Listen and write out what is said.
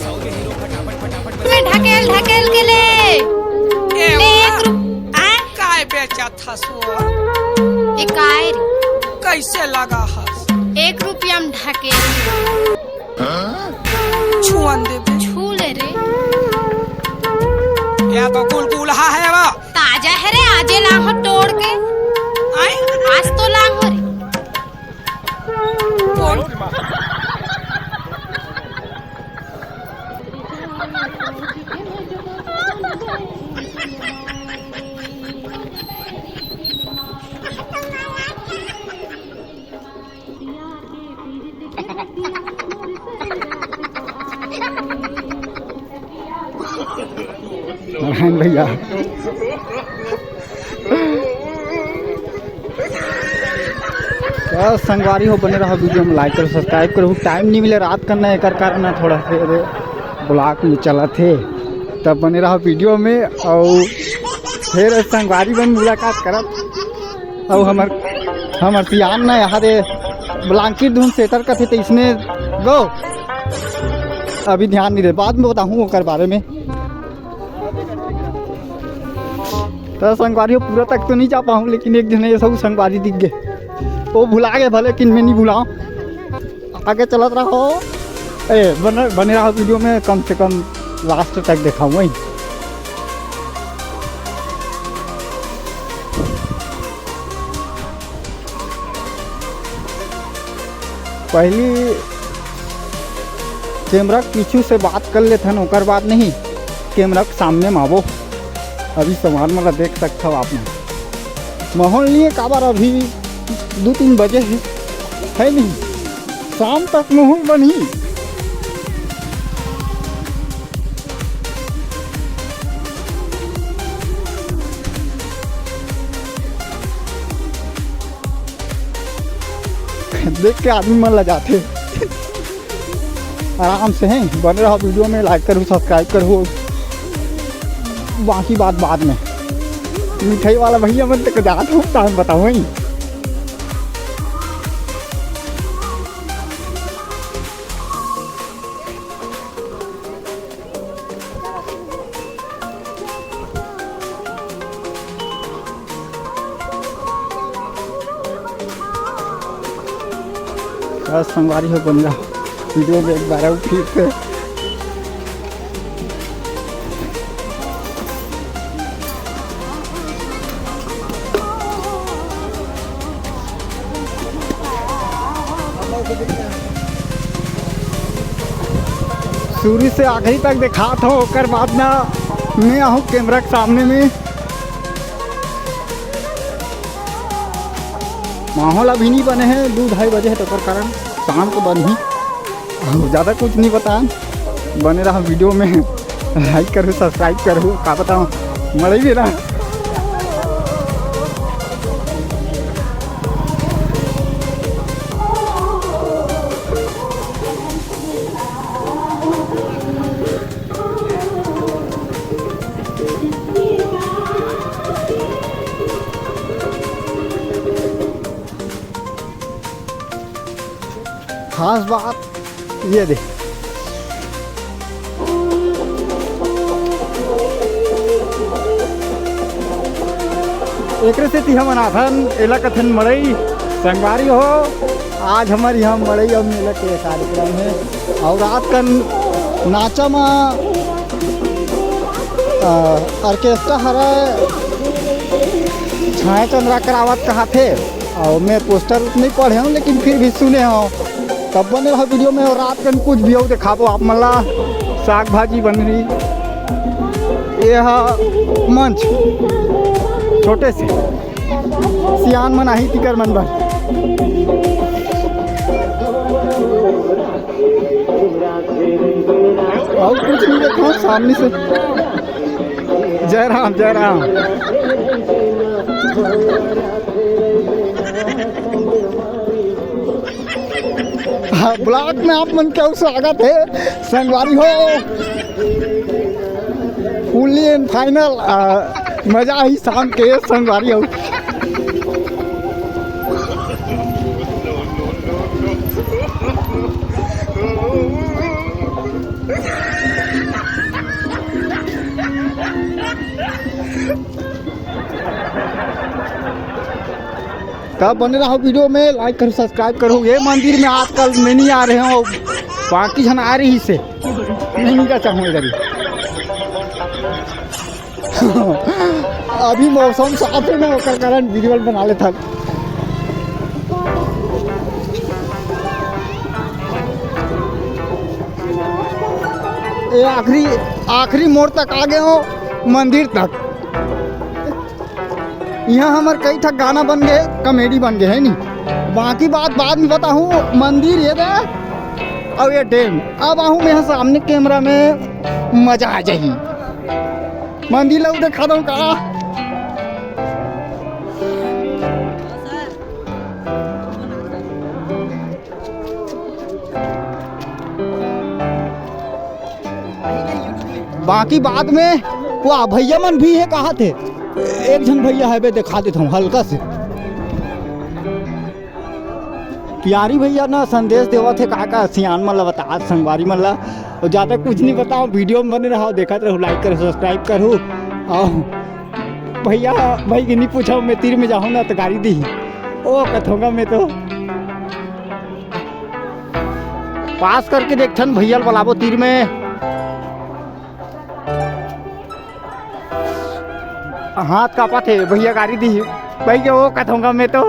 मैं ढकेल ढकेल के ले काय बेचा था सो काय कैसे लगा हस 1 रुपया में ढकेल छुअन देबे छू ले रे या तो गुलगुला है वो ताजा है रे आजे लांग हो तोड़ के आज तो लांग हो रे कौन नारायण भैया क्या संगवारी हो, बने रहा वीडियो में लाइक करो सब्सक्राइब करो। टाइम नहीं मिले रात करना एक कारण है, थोड़ा से ब्लॉक में चला थे तब बने रहा वीडियो में। और फिर संगवारी बन मुलाकात करत और हमर सियान ना यहाँ दे ब्लैंकेट धुन सेटर का थे तो इसने गो अभी ध्यान नहीं दे, बाद में बताऊँ ओकर बारे में। तो संगवारी हो पूरा तक तो नहीं जा पाऊँ, लेकिन एक दिन ये सब संगवारी दिख गए वो भुला गए भले, लेकिन मैं नहीं भुलाऊँ। आगे चलत रहो बने रहा वीडियो में, कम से कम लास्ट तक दिखाऊँ वही। पहली कैमरा पीछू से बात कर लेते हैं, ओकर बाद नहीं कैमरा के सामने में आवो। अभी सामान मतलब देख सकते हो आपने माहौल नहीं है काबार, अभी 2-3 बजे है नहीं, शाम तक माहौल बनी। देख के आदमी मन लजाते आराम से हैं। बने रहो वीडियो में, लाइक करो सब्सक्राइब करो, बाकी बात बाद में। मिठाई वाला भैया मन तक जात हूँ टाइम बताओ ही। संगवारी हो बन रहा वीडियो में एक बार फिर से शुरू से आखिरी तक दिखा था, ओकर बाद ना मैं आहूँ कैमरा के सामने में। माहौल अभी नहीं बने हैं, 2-2:30 बजे है तो कारण शाम को बन ही ज़्यादा कुछ नहीं बताएं। बने रहा वीडियो में, लाइक करो सब्सक्राइब करो, का बताऊँ मरे भी ना। खास बात ये दे एक से थी हम अनाथन एला कथन मड़ई संगवारी हो। आज हमारे यहाँ मड़ई और मेला के कार्यक्रम है और रात का नाचा में ऑर्केस्ट्रा हरा छाया चंद्रा करावत कहा थे और मैं पोस्टर नहीं पढ़े हूँ, लेकिन फिर भी सुने हो। तब बने रहो वीडियो में और रात का कुछ भी हो दिखा दो आप। मला साग भाजी बन रही, ये मंच छोटे से सियान मना ही तिकर मन भर। और कुछ नहीं देखा सामने से। जय राम जय राम। ब्लॉग में आप मन क्या स्वागत है। संगवारी हो फुली एंड फाइनल मजा ही शाम के संगवारी हो। तब बने रहो वीडियो में, लाइक करो सब्सक्राइब करो। ये मंदिर में आजकल मैं नहीं आ रहे हो, बाकी जन आ रही से नहीं का चाहूँ इधर ही। अभी मौसम साफ है ना, उसका कारण वीडियो बना लेता। ये आखिरी मोड़ तक आ गए हो, मंदिर तक। यहाँ हमारे कई ठक गाना बन गए, कॉमेडी बन गए है नी। बाकी बात बाद में बताऊँ। मंदिर ये दे और ये डैम। अब आहूँ मैं सामने कैमरा में, मजा आ जाही। मंदिर लोग देखा दो का बाकी बाद में वो भैया मन भी है, कहा थे एक जन भैया है बे, दिखा देता हूँ हल्का से। प्यारी भैया ना संदेश देवा थे का सियान मन ला बता, संगवारी मन ला। और ज़्यादा कुछ नहीं बताओ, वीडियो में बने रहो, देखते रहो, लाइक करो सब्सक्राइब करो। और भैया भाई कि नहीं पूछो, मैं तीर में जाऊँ ना तो गाड़ी दी ओ कथोंगा मैं तो पास करके देखन भैया बुलाबो तीर में। हाथ कापा थे भैया, गाड़ी दी भाई के वो कथोंगा मैं तो।